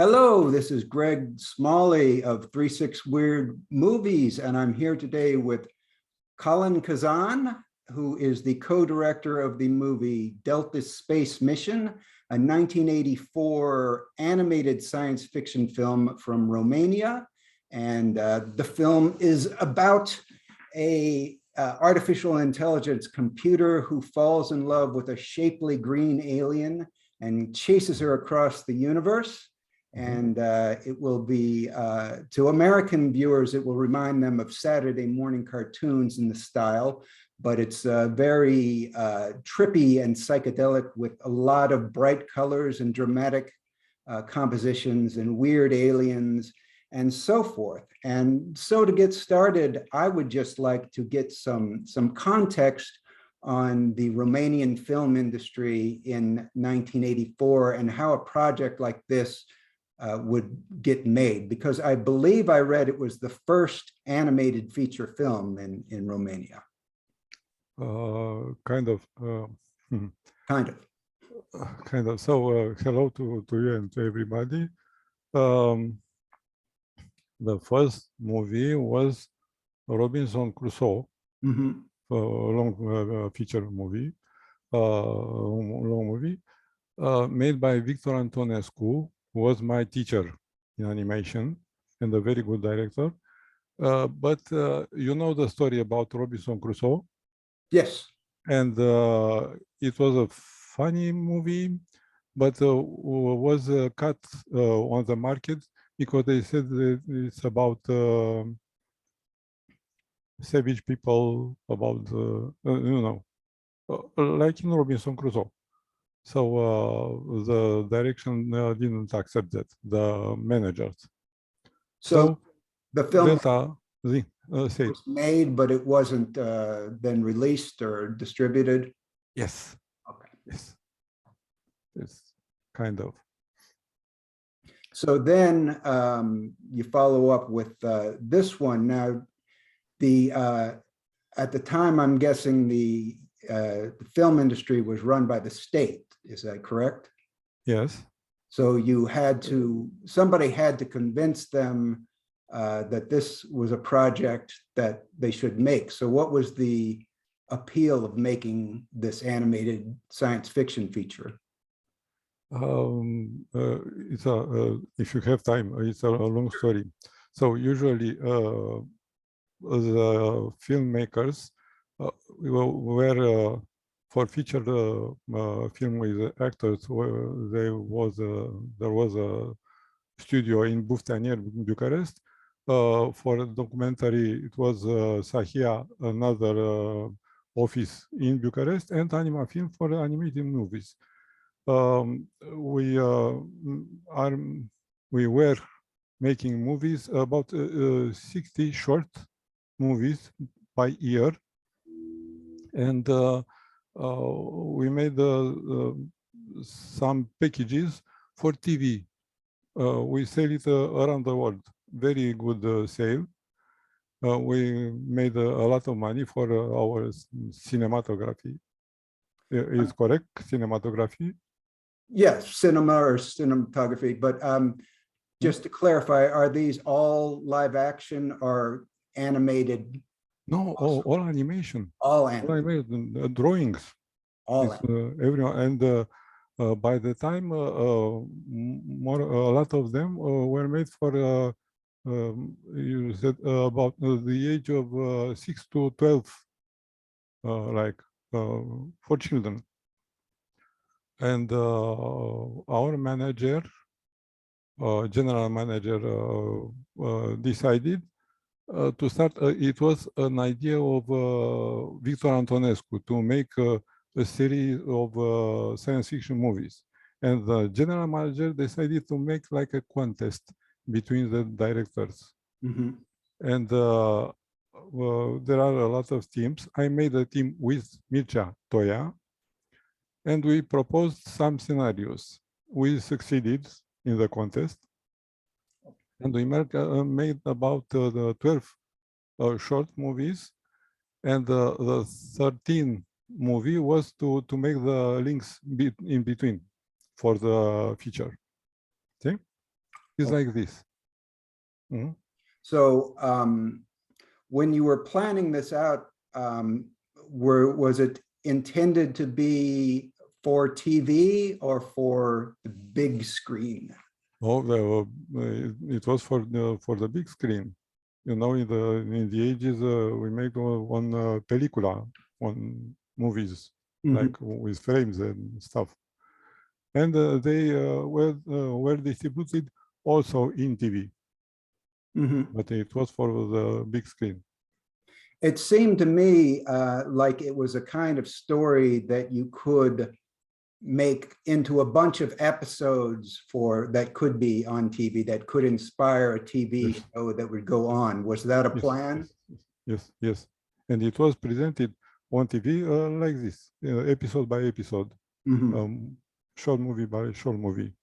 Hello, this is Greg Smalley of 36 Weird Movies, and I'm here today with Calin Cazan, who is the co-director of the movie Delta Space Mission, a 1984 animated science fiction film from Romania. And the film is about a artificial intelligence computer who falls in love with a shapely green alien and chases her across the universe. And it will be, to American viewers, it will remind them of Saturday morning cartoons in the style, but it's very trippy and psychedelic with a lot of bright colors and dramatic compositions and weird aliens and so forth. And so to get started, I would just like to get some context on the Romanian film industry in 1984 and how a project like this would get made, because I believe I read it was the first animated feature film in Romania. Kind of. So hello to you and to everybody. The first movie was Robinson Crusoe, a long feature movie, made by Victor Antonescu, who was my teacher in animation and a very good director. But you know the story about Robinson Crusoe? Yes. And it was a funny movie, but was cut on the market because they said that it's about savage people, about, like in Robinson Crusoe. So the direction didn't accept that, the managers. So the film was made, but it wasn't then released or distributed? Yes. Okay. Yes. It's kind of. So then you follow up with this one. Now, at the time, I'm guessing the film industry was run by the state. Is that correct? Yes. So you had to, somebody had to convince them that this was a project that they should make. So what was the appeal of making this animated science fiction feature? It's if you have time, it's a long story. So usually the filmmakers were for feature film with actors. There was a studio in Buftanier, Bucharest. For a documentary, it was Sahia, another office in Bucharest, and Anima Film for animated movies. We were making movies, about 60 short movies by year, and we made some packages for TV. We sell it around the world. Very good sale. We made a lot of money for our cinematography. Is correct? Cinematography? Yes, cinema or cinematography. But just to clarify, are these all live action or animated? No, all animation. All animated. Drawings. All everyone. And by the time, a lot of them were made for, you said, about the age of 6 to 12, for children. And our manager, general manager, decided to start. It was an idea of Victor Antonescu to make a series of science fiction movies. And the general manager decided to make like a contest between the directors. And there are a lot of teams. I made a team with Mircea Toia, and we proposed some scenarios. We succeeded in the contest, and we made about the 12 short movies, and the 13th movie was to make the links in between for the feature. Okay. It's like this. Mhm. So when you were planning this out, was it intended to be for TV or for the big screen? Oh, well, it was for the big screen. You know, in the ages, we made one película, on movies, like with frames and stuff, and they were distributed also in TV, but it was for the big screen. It seemed to me like it was a kind of story that you could make into a bunch of episodes that could be on TV, that could inspire a TV Yes. show that would go on. Was that a plan? Yes. And it was presented on TV like this, episode by episode, short movie by short movie.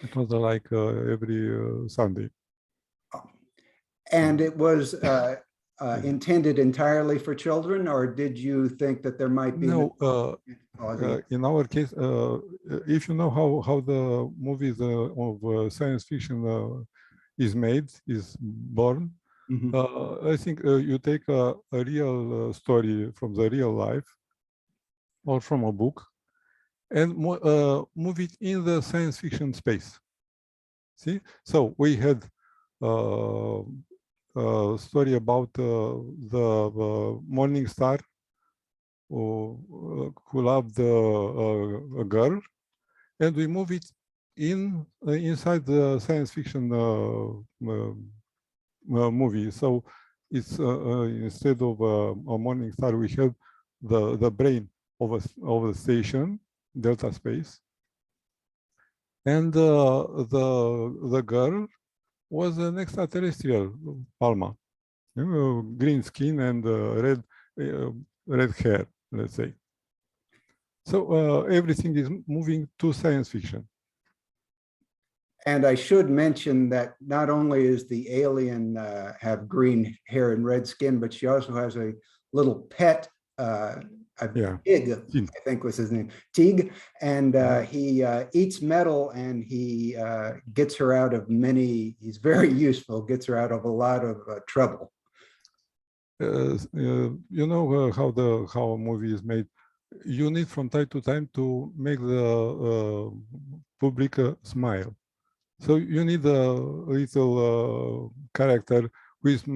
It was like every Sunday. And it was intended entirely for children, or did you think that there might be No, audience? in our case, if you know how the movies of science fiction is made, is born, I think you take a real story from the real life or from a book and move it in the science fiction space. See, so we had a story about the morning star who loved a girl, and we move it inside the science fiction movie. So it's instead of a morning star, we have the brain of a station, Delta Space, and the girl was an extraterrestrial, Alma, green skin and red hair, let's say. So everything is moving to science fiction. And I should mention that not only is the alien have green hair and red skin, but she also has a little pet, Tig, I think was his name, Tig, and he eats metal, and he gets her out of he's very useful, gets her out of a lot of trouble. You know how a movie is made. You need from time to time to make the public smile. So you need a little character who is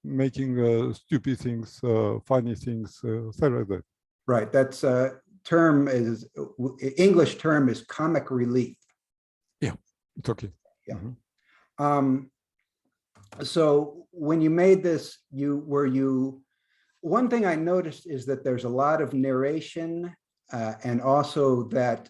making stupid things, funny things, stuff like that. Right. That's English term is comic relief. Yeah, it's okay. Yeah. So when you made this, one thing I noticed is that there's a lot of narration and also that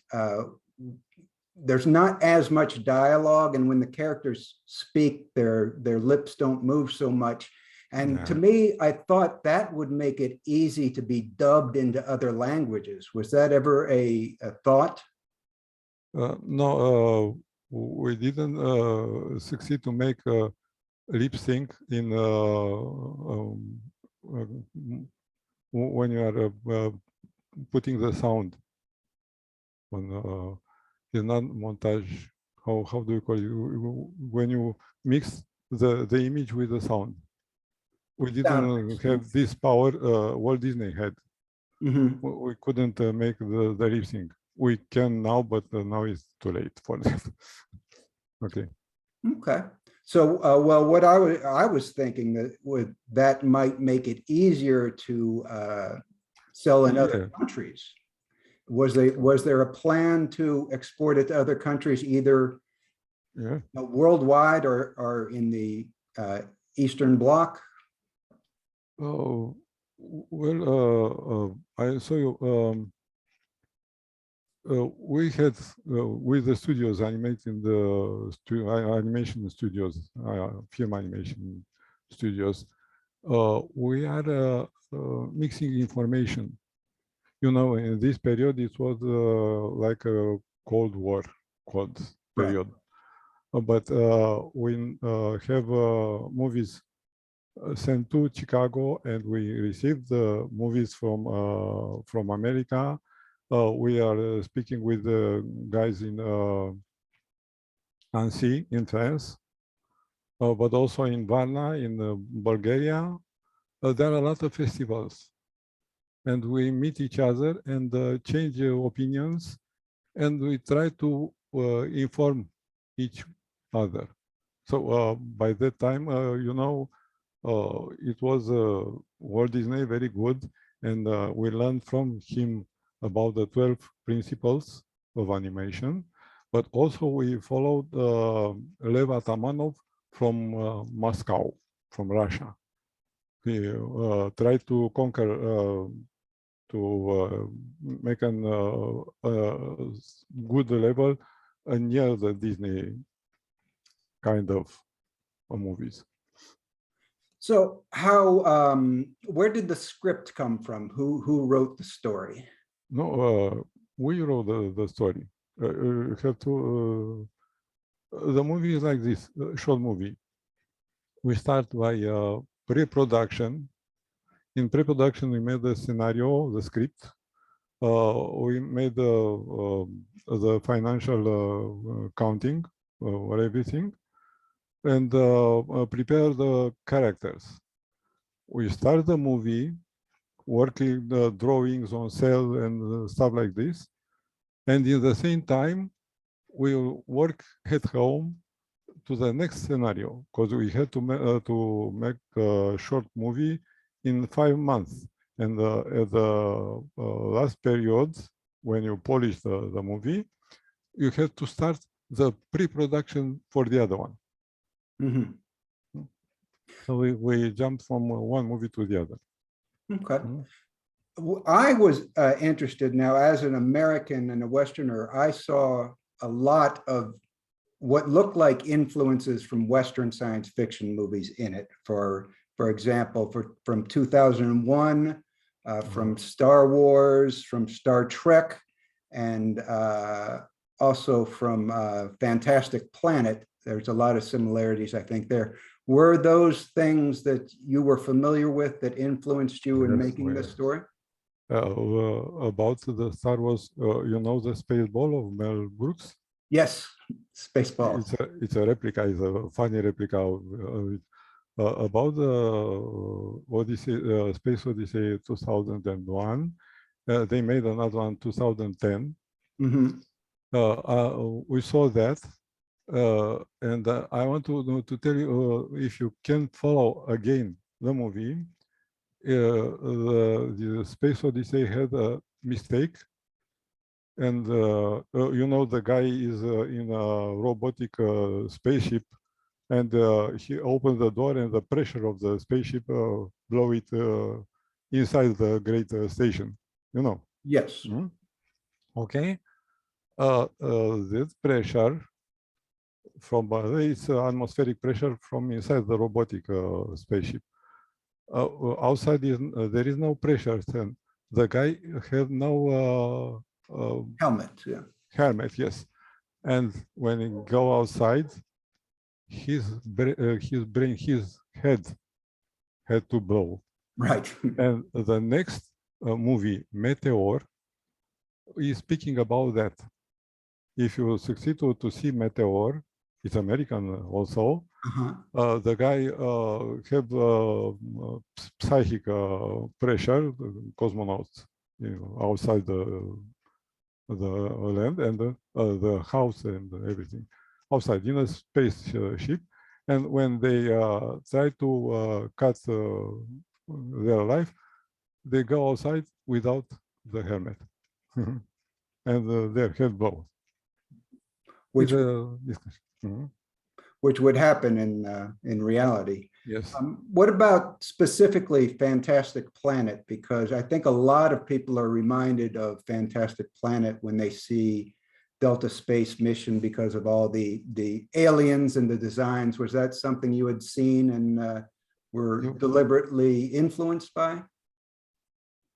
there's not as much dialogue, and when the characters speak, their lips don't move so much. And to me, I thought that would make it easy to be dubbed into other languages. Was that ever a thought? No, we didn't succeed to make lip sync in when you are putting the sound on. Is not montage. How do you call it? When you mix the image with the sound. We didn't have this power Walt Disney had. We couldn't make the lip sync. We can now, but now it's too late for that. Okay. Okay. So, well, what I was thinking that might make it easier to sell in other countries. Was there a plan to export it to other countries, either worldwide or in the Eastern Bloc? Oh, well, I saw you. We had with the studios animating the animation studios, film animation studios. We are mixing information. You know, in this period, it was like a Cold War period. But we have movies sent to Chicago, and we received the movies from America. We are speaking with the guys in Nancy in France, but also in Varna in Bulgaria. There are a lot of festivals, and we meet each other and change opinions, and we try to inform each other. So by that time, it was Walt Disney very good, and we learned from him about the 12 principles of animation, but also we followed Lev Atamanov from Moscow, from Russia. He tried to conquer, to make an good level near the Disney kind of movies. So where did the script come from? Who wrote the story? No, we wrote the story. You have to, the movie is like this, short movie. We start by pre-production. In pre-production, we made the scenario, the script. We made the financial counting or everything, and prepare the characters. We start the movie, working the drawings on cell and stuff like this, and in the same time, we'll work at home to the next scenario, because we had to make a short movie in 5 months. And at the last period, when you polish the movie, you have to start the pre-production for the other one. Mm-hmm. So we jumped from one movie to the other. Okay. I was interested now, as an American and a Westerner, I saw a lot of what looked like influences from Western science fiction movies in it. For example, from 2001, from Star Wars, from Star Trek, and also from Fantastic Planet. There's a lot of similarities, I think, there. Were those things that you were familiar with that influenced you in making this story? About the Star Wars, you know the Spaceball of Mel Brooks? Yes, Spaceball. It's a replica, it's a funny replica of it. About the Odyssey, Space Odyssey 2001, they made another one 2010. Mm-hmm. We saw that, and I want to tell you, if you can follow again the movie, the Space Odyssey had a mistake, and the guy is in a robotic spaceship, and he opened the door, and the pressure of the spaceship blow it inside the great station. Yes. Mm-hmm. Okay. This pressure from it's atmospheric pressure from inside the robotic spaceship. Outside there is no pressure. Then the guy had no helmet. Yeah. Helmet, yes. And when he go outside, his head had to blow. Right. And the next movie, Meteor, is speaking about that. If you succeed to see Meteor, it's American also. The guy have psychic pressure, cosmonauts, outside the land and the house and everything outside in a spaceship. And when they try to cut their life, they go outside without the helmet. And their head blows. Which would happen in reality. Yes. What about specifically Fantastic Planet? Because I think a lot of people are reminded of Fantastic Planet when they see Delta Space Mission because of all the aliens and the designs. Was that something you had seen and were deliberately influenced by?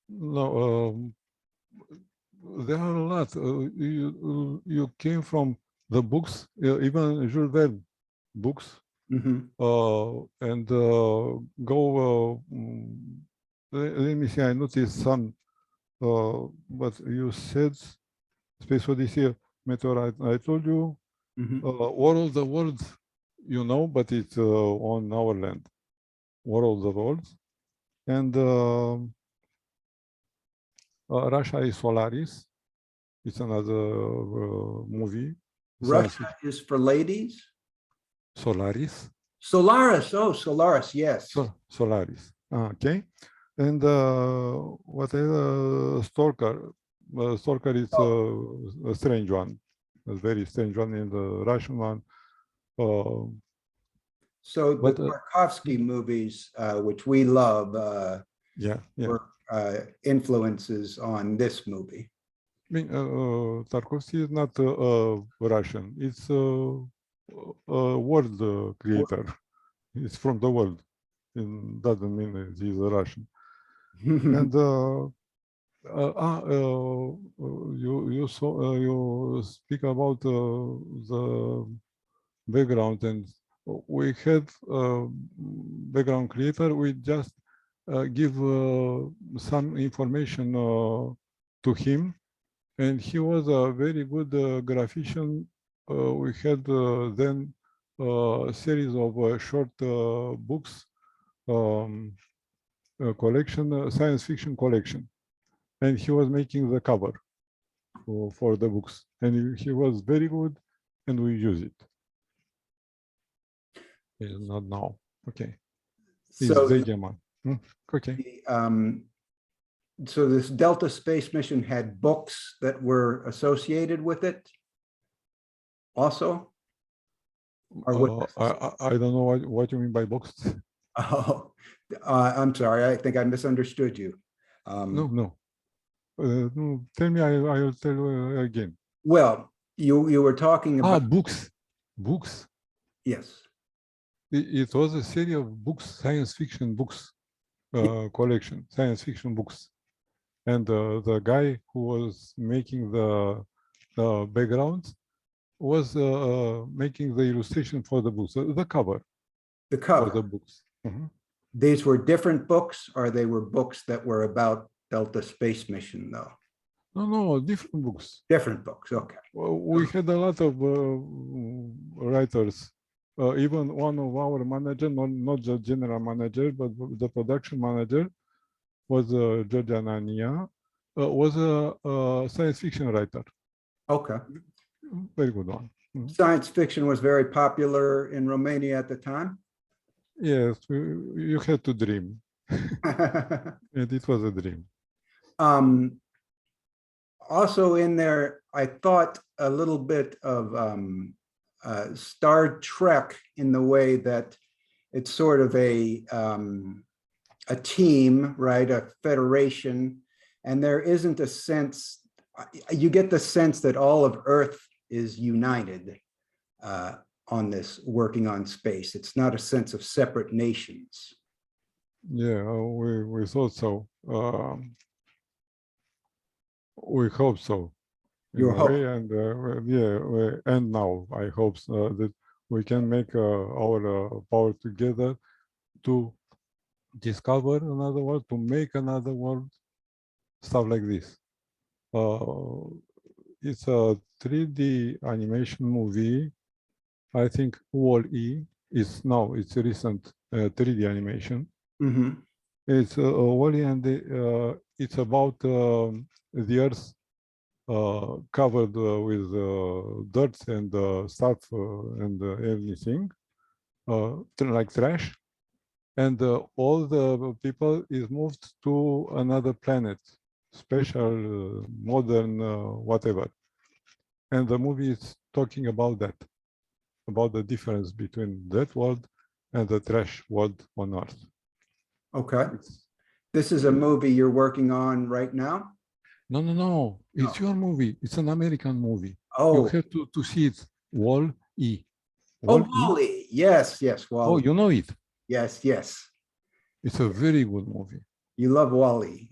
No, there are a lot. You came from the books, even Jules Verne books, and go. Let me see. I noticed some, but you said Space Odyssey, Meteor. I told you Mhm. War of the Worlds, you know, but it's on our land. War of the Worlds. And Russia is Solaris. It's another movie. Russia is for ladies. Solaris. Solaris. Oh, Solaris. Yes. Solaris. Okay. And what is Stalker? Stalker is a strange one, a very strange one in the Russian one. So the But Tarkovsky movies, which we love, yeah, were influences on this movie. I mean, Tarkovsky is not Russian. It's a world creator. It's from the world. It doesn't mean that he's a Russian. And you speak about the background, and we had background creator. We just give some information to him, and he was a very good graphician. We had then a series of short books collection, science fiction collection, and he was making the cover for the books, and he was very good, and we use it. It's not now. Okay. It's So, Vegeman. Okay. So this Delta space mission had books that were associated with it also? Or what? I don't know what you mean by books. Oh, I'm sorry. I think I misunderstood you. No. No, tell me, I will tell you again. Well, you were talking about books. Yes. It was a series of books, science fiction books, collection, science fiction books. And the guy who was making the backgrounds was making the illustration for the books, the cover. The cover. For the books. Mm-hmm. These were different books, or they were books that were about Delta space mission, though? No, different books. Different books, okay. We had a lot of writers. Even one of our manager, not the general manager, but the production manager, was George Anania, was a science fiction writer. Okay. Very good one. Mm-hmm. Science fiction was very popular in Romania at the time? Yes, you had to dream. And it was a dream. Also in there, I thought a little bit of Star Trek in the way that it's sort of a team, right? A federation. And there isn't a sense, you get the sense that all of Earth is united on this, working on space. It's not a sense of separate nations. Yeah, we thought so. We hope so. You hope. And and now I hope that we can make our power together to discover another world, to make another world, stuff like this. It's a 3D animation movie. I think Wall-E is now, it's a recent 3D animation. Mm-hmm. It's Wall-E, and it's about the Earth covered with dirt and stuff and everything, like trash. And all the people is moved to another planet, special, modern, whatever. And the movie is talking about that, about the difference between that world and the trash world on Earth. Okay. This is a movie you're working on right now? No. It's your movie. It's an American movie. Oh. You have to see it. Wall-E. Wall-E. Yes, Wall-E. Oh, you know it? Yes. It's a very good movie. You love Wall-E.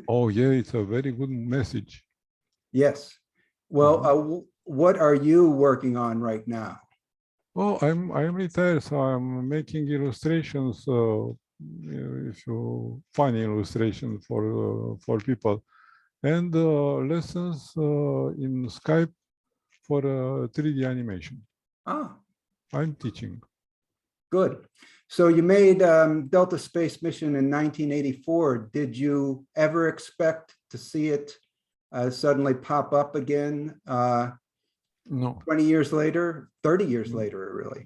Oh, yeah, it's a very good message. Yes. Well, what are you working on right now? Oh, I'm retired, so I'm making illustrations. If you funny illustrations for people, and lessons in Skype for 3D animation. Ah, I'm teaching. good. So you made Delta Space Mission in 1984. Did you ever expect to see it suddenly pop up again No. 20 years later, 30 years later, really?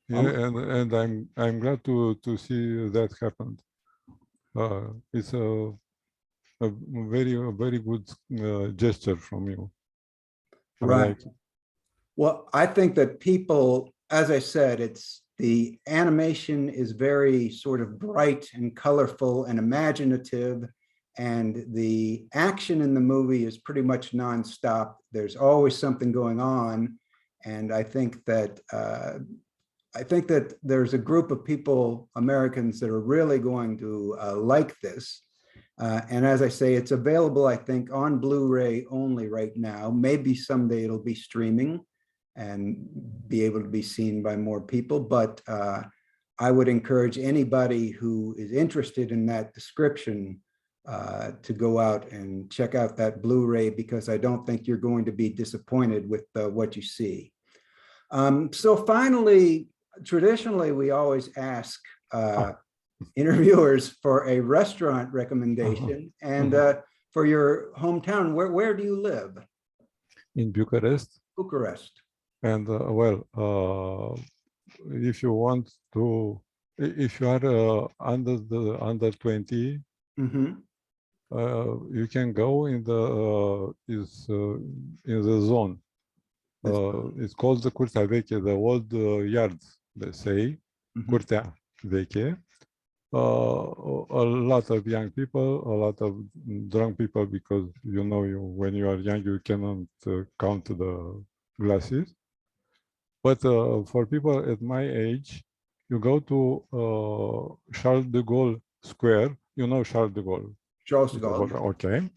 Yeah, and I'm glad to see that happened. It's a very good gesture from you. I Right. like it. Well, I think that people, as I said, it's the animation is very sort of bright and colorful and imaginative, and the action in the movie is pretty much nonstop. There's always something going on, and I think that there's a group of people, Americans, that are really going to like this. And as I say, it's available, I think, on Blu-ray only right now. Maybe someday it'll be streaming and be able to be seen by more people. But I would encourage anybody who is interested in that description to go out and check out that Blu-ray, because I don't think you're going to be disappointed with what you see. So finally, traditionally, we always ask interviewers for a restaurant recommendation. And for your hometown, where do you live? In Bucharest. Bucharest. And if you want to, if you are under 20, you can go in the in the zone. It's called the Curtea Veche, the old yard, they say, Curtea Veche. A lot of young people, a lot of drunk people, because you know, when you are young, you cannot count the glasses. But for people at my age, you go to Charles de Gaulle Square. You know Charles de Gaulle? Charles de Gaulle. Okay.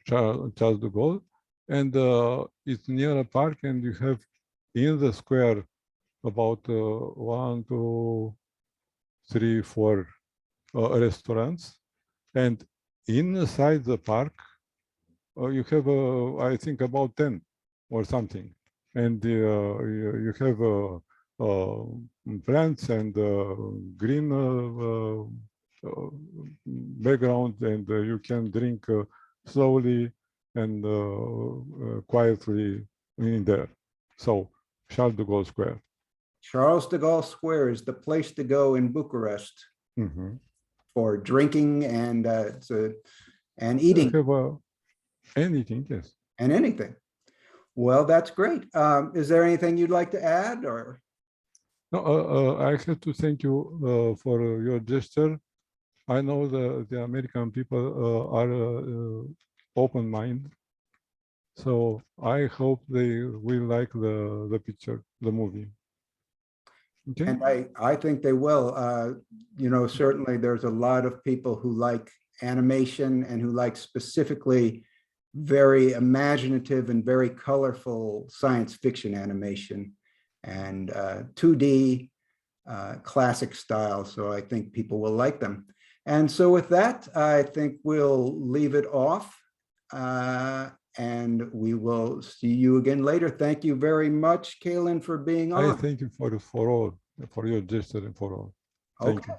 Charles de Gaulle. And it's near a park, and you have in the square about 1, 2, 3, 4 restaurants. And inside the park, you have, I think, about 10 or something. And you have plants and green background, and you can drink slowly and quietly in there. So Charles de Gaulle Square. Charles de Gaulle Square is the place to go in Bucharest for drinking and and eating. Anything, yes. And anything. Well, that's great. Is there anything you'd like to add, or? No, I have to thank you for your gesture. I know the American people are open-minded, so I hope they will like the picture, the movie. Okay. And I think they will. You know, certainly there's a lot of people who like animation and who like specifically very imaginative and very colorful science fiction animation and 2D classic style. So I think people will like them. And so with that, I think we'll leave it off and we will see you again later. Thank you very much, Calin, for being on. I thank you for your gesture and for all. Thank you.